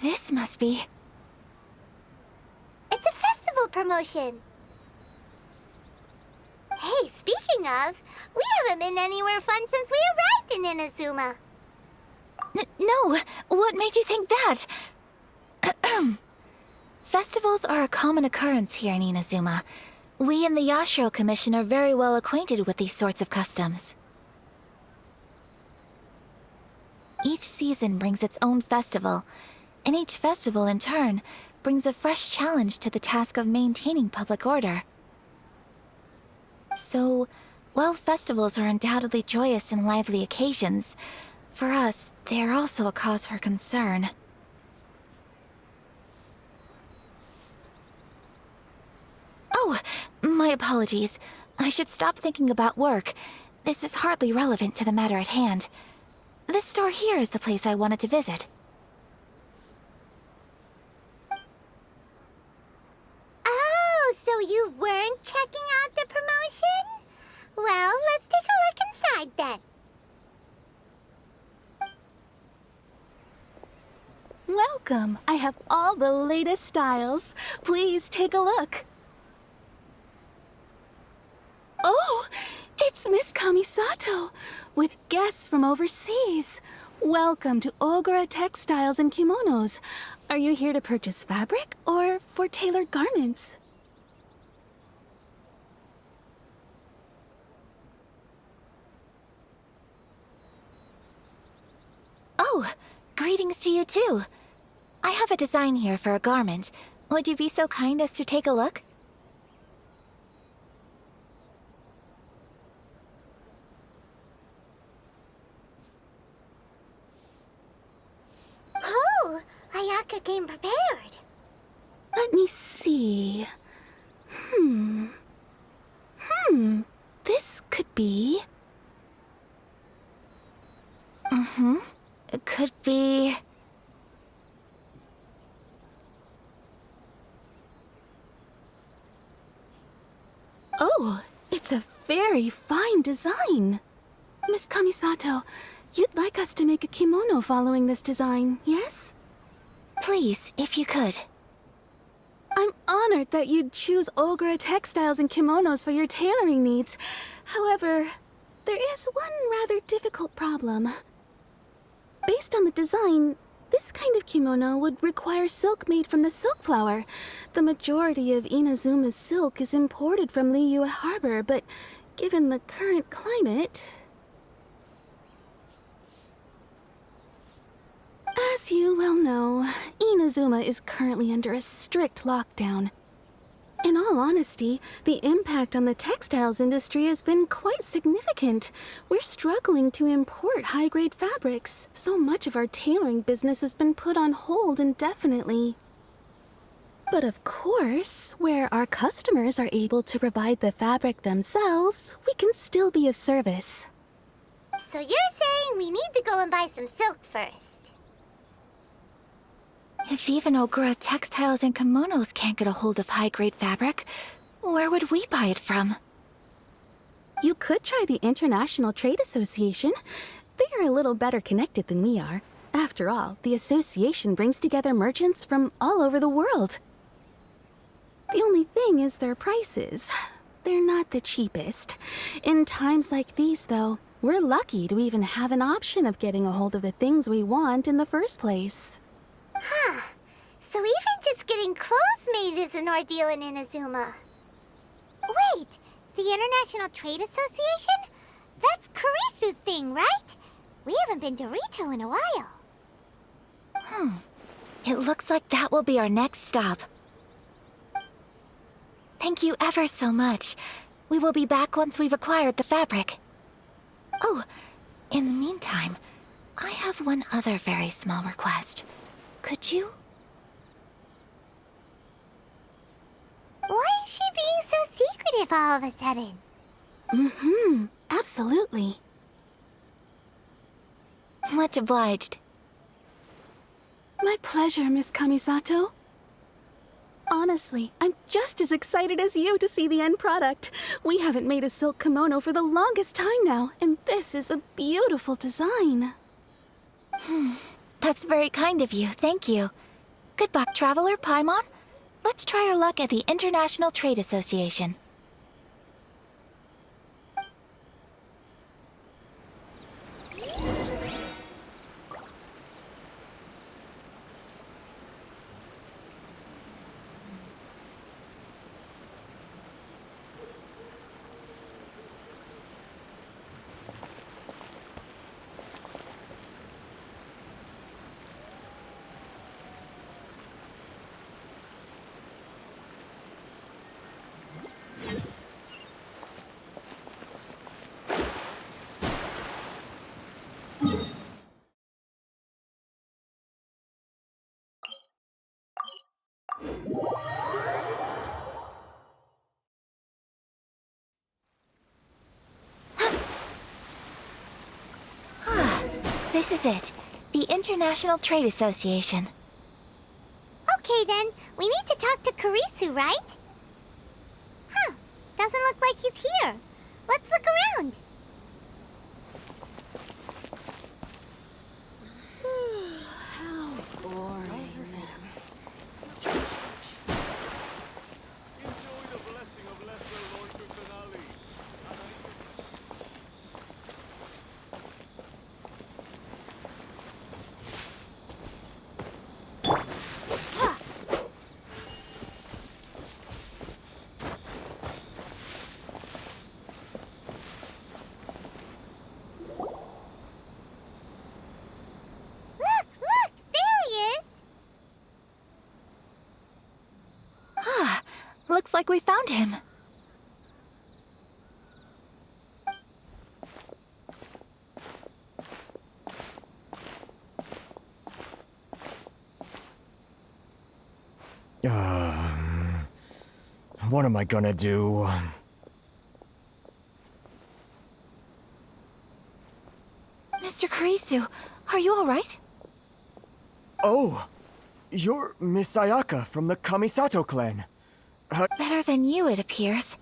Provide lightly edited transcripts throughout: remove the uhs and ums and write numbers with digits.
This must be... It's a festival promotion. Hey, speaking of, we haven't been anywhere fun since we arrived in Inazuma. No! What made you think that? Festivals are a common occurrence here in Inazuma. We in the Yashiro Commission are very well acquainted with these sorts of customs. Each season brings its own festival, and each festival, in turn, brings a fresh challenge to the task of maintaining public order. So, while festivals are undoubtedly joyous and lively occasions, for us, they are also a cause for concern. Oh, my apologies. I should stop thinking about work. This is hardly relevant to the matter at hand. This store here is the place I wanted to visit. Oh, so you weren't checking out the promotion? Well, let's take a look inside then. Welcome! I have all the latest styles. Please take a look. Oh, it's Miss Kamisato, with guests from overseas. Welcome to Ogura Textiles and Kimonos. Are you here to purchase fabric or for tailored garments? Oh, greetings to you too. I have a design here for a garment. Would you be so kind as to take a look? Oh, Ayaka came prepared. Let me see. This could be... It could be... Oh, it's a very fine design. Miss Kamisato, you'd like us to make a kimono following this design, yes? Please, if you could. I'm honored that you'd choose Ogura Textiles and Kimonos for your tailoring needs. However, there is one rather difficult problem. Based on the design, this kind of kimono would require silk made from the silk flower. The majority of Inazuma's silk is imported from Liyue Harbor, but given the current climate... As you well know, Inazuma is currently under a strict lockdown. In all honesty, the impact on the textiles industry has been quite significant. We're struggling to import high-grade fabrics. So much of our tailoring business has been put on hold indefinitely. But of course, where our customers are able to provide the fabric themselves, we can still be of service. So you're saying we need to go and buy some silk first? If even Ogura Textiles and Kimonos can't get a hold of high-grade fabric, where would we buy it from? You could try the International Trade Association. They are a little better connected than we are. After all, the association brings together merchants from all over the world. The only thing is their prices. They're not the cheapest. In times like these, though, we're lucky to even have an option of getting a hold of the things we want in the first place. Huh. So even just getting clothes made is an ordeal in Inazuma. Wait, the International Trade Association? That's Kurisu's thing, right? We haven't been to Rito in a while. It looks like that will be our next stop. Thank you ever so much. We will be back once we've acquired the fabric. Oh, in the meantime, I have one other very small request. Could you? Why is she being so secretive all of a sudden? Absolutely. Much obliged. My pleasure, Miss Kamisato. Honestly, I'm just as excited as you to see the end product. We haven't made a silk kimono for the longest time now, and this is a beautiful design. That's very kind of you, thank you. Goodbye, Traveler Paimon. Let's try our luck at the International Trade Association. This is it. The International Trade Association. Okay then, we need to talk to Kurisu, right? Huh, doesn't look like he's here. Let's look around. Enjoy the blessing of Lesser Lord Kusanali. Look, there he is. Looks like we found him. What am I gonna do? Mr. Kurisu, are you alright? Oh! You're Miss Ayaka from the Kamisato clan. Better than you, it appears.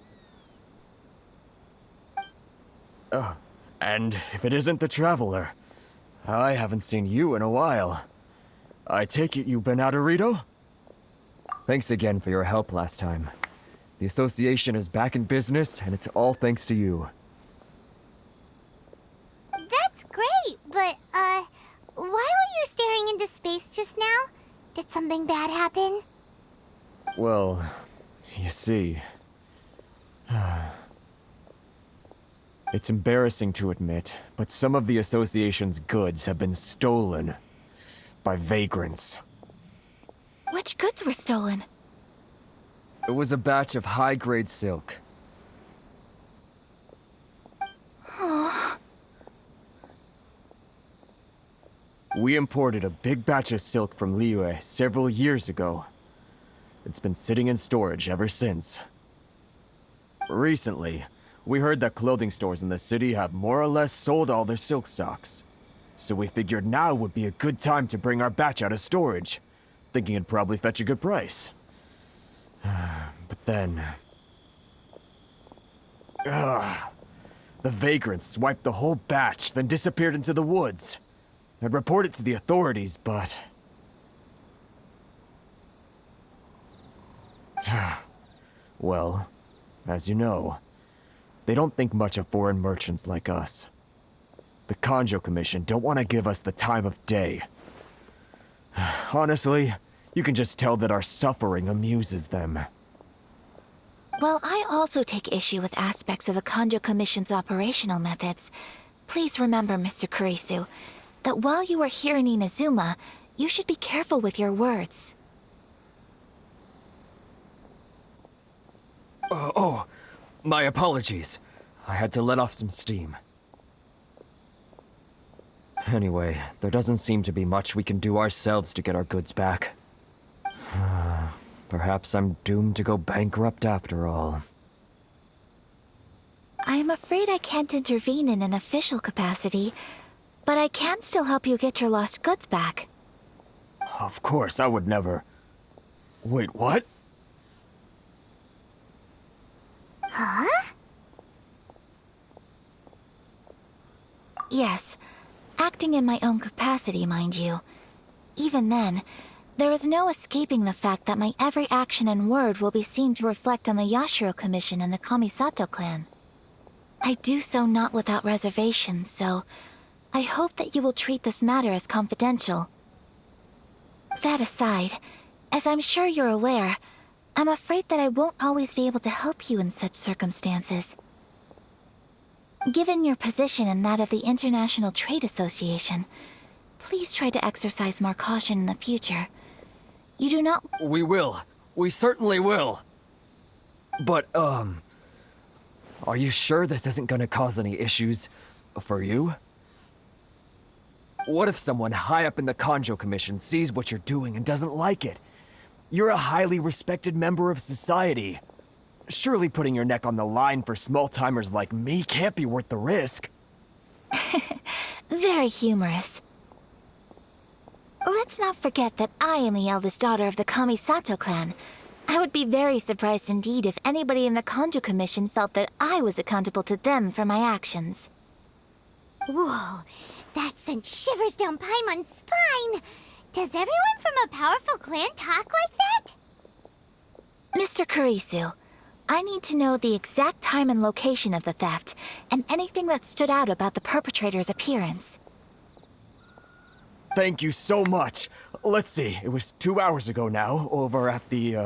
And if it isn't the Traveler, I haven't seen you in a while. I take it you've been out of Rito? Thanks again for your help last time. The association is back in business, and it's all thanks to you. That's great, but, why were you staring into space just now? Did something bad happen? Well, you see... It's embarrassing to admit, but some of the association's goods have been stolen by vagrants. Which goods were stolen? It was a batch of high-grade silk. We imported a big batch of silk from Liyue several years ago. It's been sitting in storage ever since. Recently, we heard that clothing stores in the city have more or less sold all their silk stocks. So we figured now would be a good time to bring our batch out of storage, thinking it'd probably fetch a good price. But then... the vagrants swiped the whole batch, then disappeared into the woods. I'd report it to the authorities, but... Well, as you know, they don't think much of foreign merchants like us. The Kanjo Commission don't want to give us the time of day. Honestly, you can just tell that our suffering amuses them. Well, I also take issue with aspects of the Kanjo Commission's operational methods. Please remember, Mr. Kurisu, that while you are here in Inazuma, you should be careful with your words. Oh, my apologies. I had to let off some steam. Anyway, there doesn't seem to be much we can do ourselves to get our goods back. Perhaps I'm doomed to go bankrupt after all. I'm afraid I can't intervene in an official capacity, but I can still help you get your lost goods back. Of course, I would never... Wait, what? Huh? Yes, acting in my own capacity, mind you. Even then, there is no escaping the fact that my every action and word will be seen to reflect on the Yashiro Commission and the Kamisato clan. I do so not without reservations, so I hope that you will treat this matter as confidential. That aside, as I'm sure you're aware, I'm afraid that I won't always be able to help you in such circumstances. Given your position and that of the International Trade Association, please try to exercise more caution in the future. You do not— We will. We certainly will. But, are you sure this isn't gonna cause any issues for you? What if someone high up in the Kanjo Commission sees what you're doing and doesn't like it? You're a highly respected member of society. Surely putting your neck on the line for small-timers like me can't be worth the risk. Very humorous. Let's not forget that I am the eldest daughter of the Kamisato clan. I would be very surprised indeed if anybody in the Kanjo Commission felt that I was accountable to them for my actions. Whoa, that sent shivers down Paimon's spine! Does everyone from a powerful clan talk like that? Mr. Kurisu, I need to know the exact time and location of the theft, and anything that stood out about the perpetrator's appearance. Thank you so much. Let's see, it was 2 hours ago now, over at the,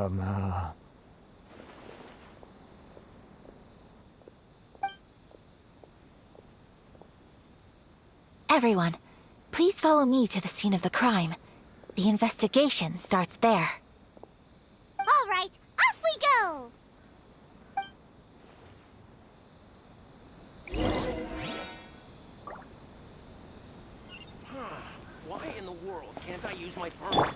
Everyone, please follow me to the scene of the crime. The investigation starts there. All right, off we go! Why in the world can't I use my permit?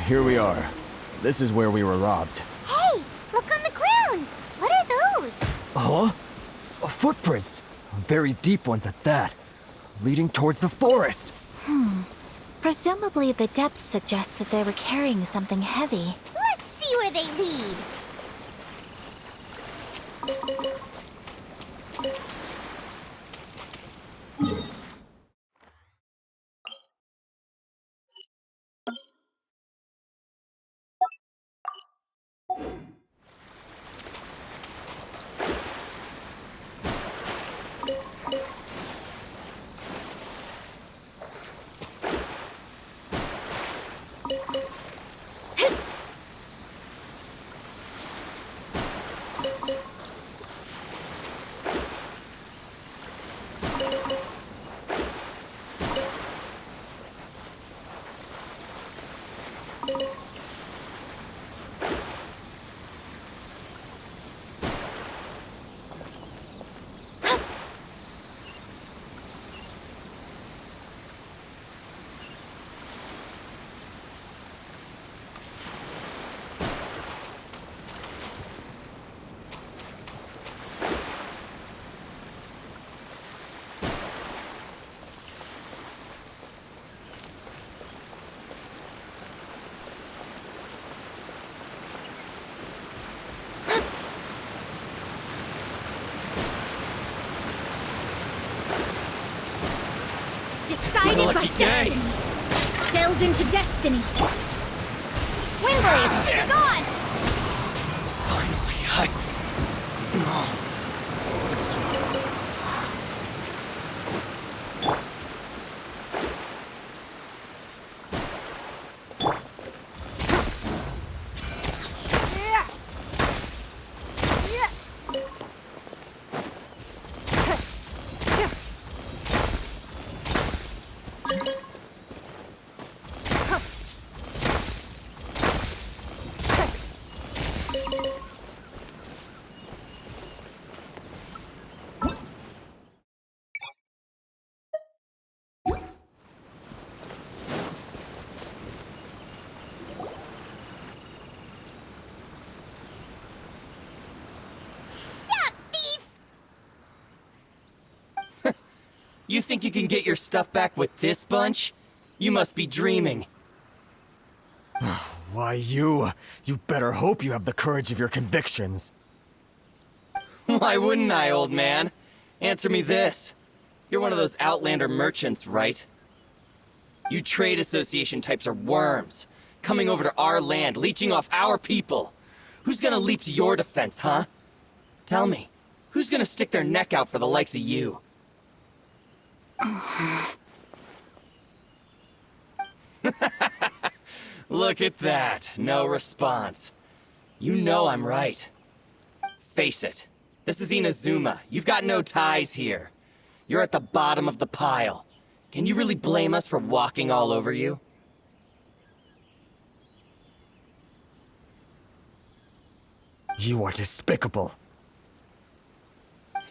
here we are. This is where we were robbed. Hey, look on the ground! What are those? Huh? Footprints. Very deep ones at that. Leading towards the forest. Presumably the depth suggests that they were carrying something heavy. Let's see where they lead. Decided by lucky day. destiny. Delves into destiny. Windblaze, they're gone! Finally, No. Stop, thief! You think you can get your stuff back with this bunch? You must be dreaming. Why, you better hope you have the courage of your convictions. Why wouldn't I, old man? Answer me this. You're one of those Outlander merchants, right? You trade association types are worms, coming over to our land, leeching off our people. Who's gonna leap to your defense, huh? Tell me, who's gonna stick their neck out for the likes of you? Look at that, no response. You know I'm right. Face it, this is Inazuma. You've got no ties here. You're at the bottom of the pile. Can you really blame us for walking all over you? You are despicable.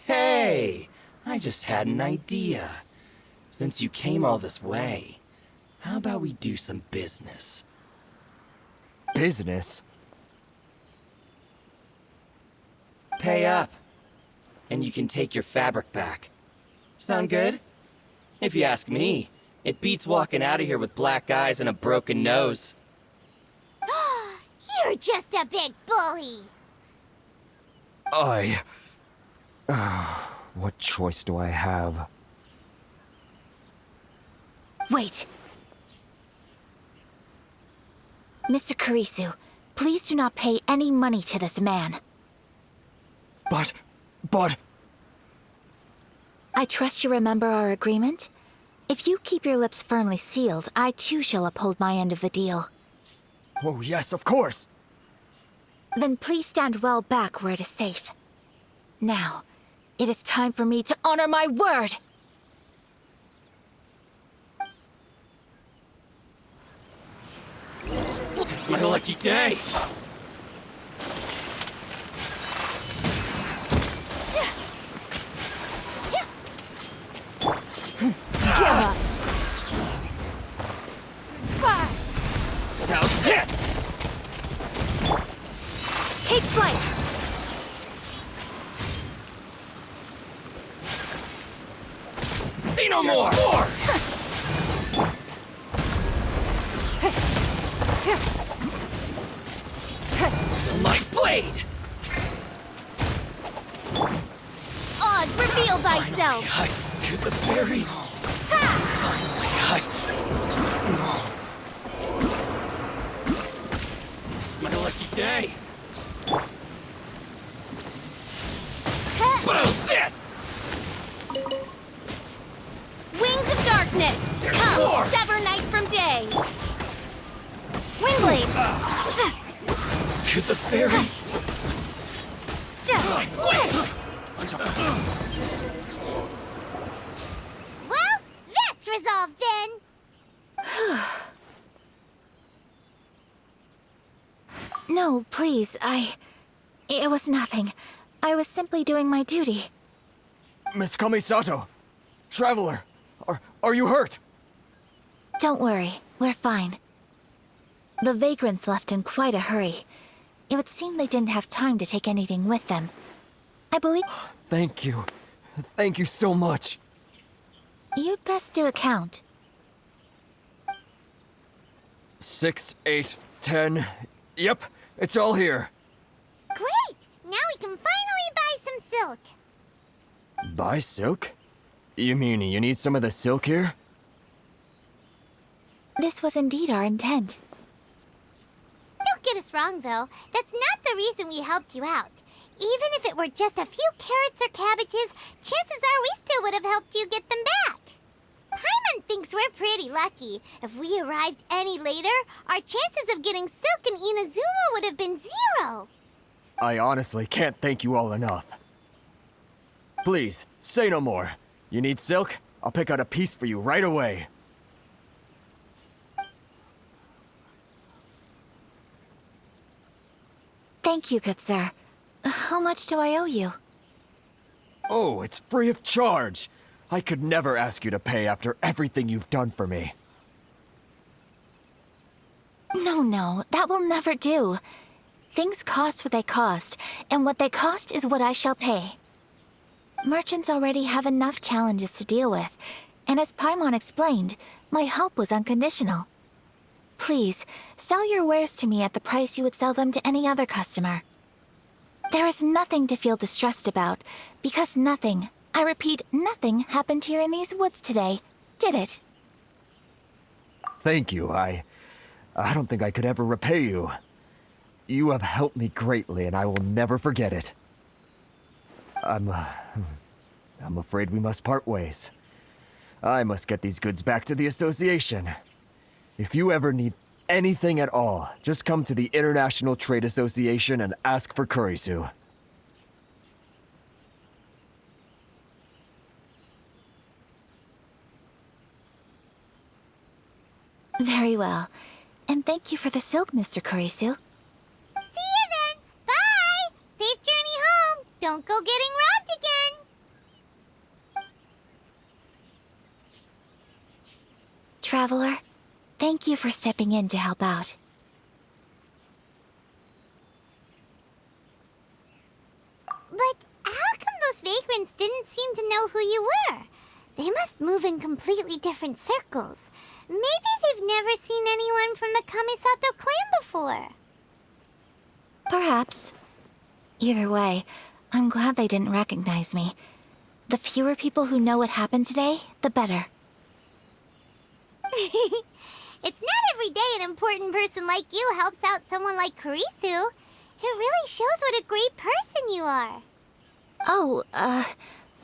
Hey, I just had an idea. Since you came all this way, how about we do some business? Business? Pay up, and you can take your fabric back. Sound good? If you ask me, it beats walking out of here with black eyes and a broken nose. You're just a big bully! What choice do I have? Wait! Mr. Kurisu, please do not pay any money to this man. But... I trust you remember our agreement? If you keep your lips firmly sealed, I too shall uphold my end of the deal. Oh yes, of course! Then please stand well back where it is safe. Now, it is time for me to honor my word! It's my lucky day! Give up! How's this! Take flight! See no more! My blade! Oz, reveal thyself! Hide to the very... Finally, hide. It's my lucky day. What's this? Wings of darkness! more! Come, sever night from day! Wingblade! To the very... Well, that's resolved then. No, please, It was nothing. I was simply doing my duty. Miss Kamisato! Traveler! Are you hurt? Don't worry, we're fine. The vagrants left in quite a hurry. It would seem they didn't have time to take anything with them. I believe... Thank you. Thank you so much. You'd best do a count. 6, 8, 10... Yep, it's all here. Great! Now we can finally buy some silk. Buy silk? You mean you need some of the silk here? This was indeed our intent. Don't get us wrong, though. That's not the reason we helped you out. Even if it were just a few carrots or cabbages, chances are we still would have helped you get them back. Paimon thinks we're pretty lucky. If we arrived any later, our chances of getting silk in Inazuma would have been 0. I honestly can't thank you all enough. Please, say no more. You need silk? I'll pick out a piece for you right away. Thank you, good sir. How much do I owe you? Oh, it's free of charge. I could never ask you to pay after everything you've done for me. No, that will never do. Things cost what they cost, and what they cost is what I shall pay. Merchants already have enough challenges to deal with, and as Paimon explained, my help was unconditional. Please, sell your wares to me at the price you would sell them to any other customer. There is nothing to feel distressed about, because nothing, I repeat, nothing happened here in these woods today, did it? Thank you. I don't think I could ever repay you. You have helped me greatly, and I will never forget it. I'm afraid we must part ways. I must get these goods back to the association. If you ever need anything at all, just come to the International Trade Association and ask for Kurisu. Very well. And thank you for the silk, Mr. Kurisu. See you then. Bye. Safe journey home. Don't go getting robbed again. Traveler, thank you for stepping in to help out. But how come those vagrants didn't seem to know who you were? They must move in completely different circles. Maybe they've never seen anyone from the Kamisato clan before. Perhaps. Either way, I'm glad they didn't recognize me. The fewer people who know what happened today, the better. It's not every day an important person like you helps out someone like Kurisu. It really shows what a great person you are. Oh,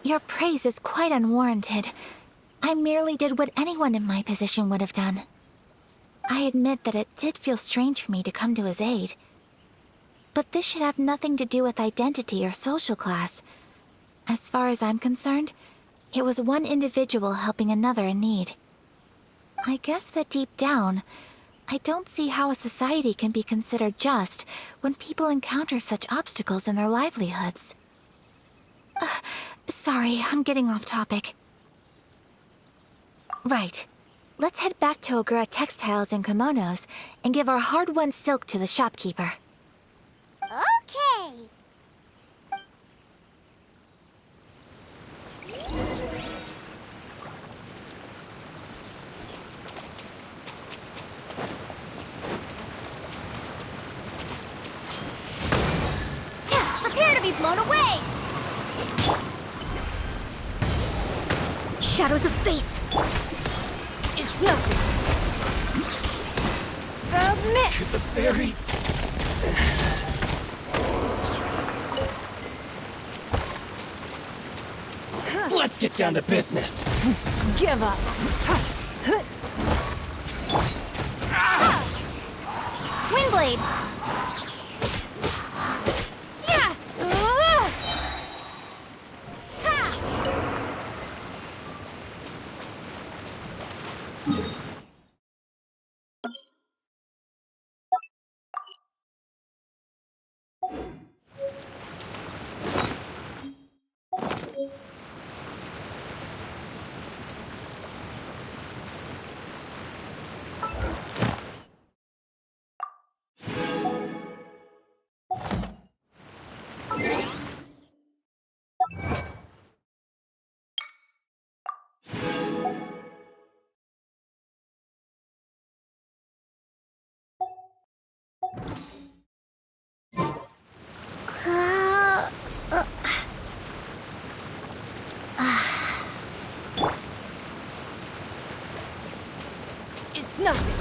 your praise is quite unwarranted. I merely did what anyone in my position would have done. I admit that it did feel strange for me to come to his aid. But this should have nothing to do with identity or social class. As far as I'm concerned, it was one individual helping another in need. I guess that deep down, I don't see how a society can be considered just when people encounter such obstacles in their livelihoods. Sorry, I'm getting off topic. Right. let's head back to Ogura Textiles and Kimonos and give our hard-won silk to the shopkeeper. Okay. Prepare to be blown away! Shadows of fate! It's nothing. Submit! To the very Let's get down to business. Give up. Windblade! Yeah! It's nothing.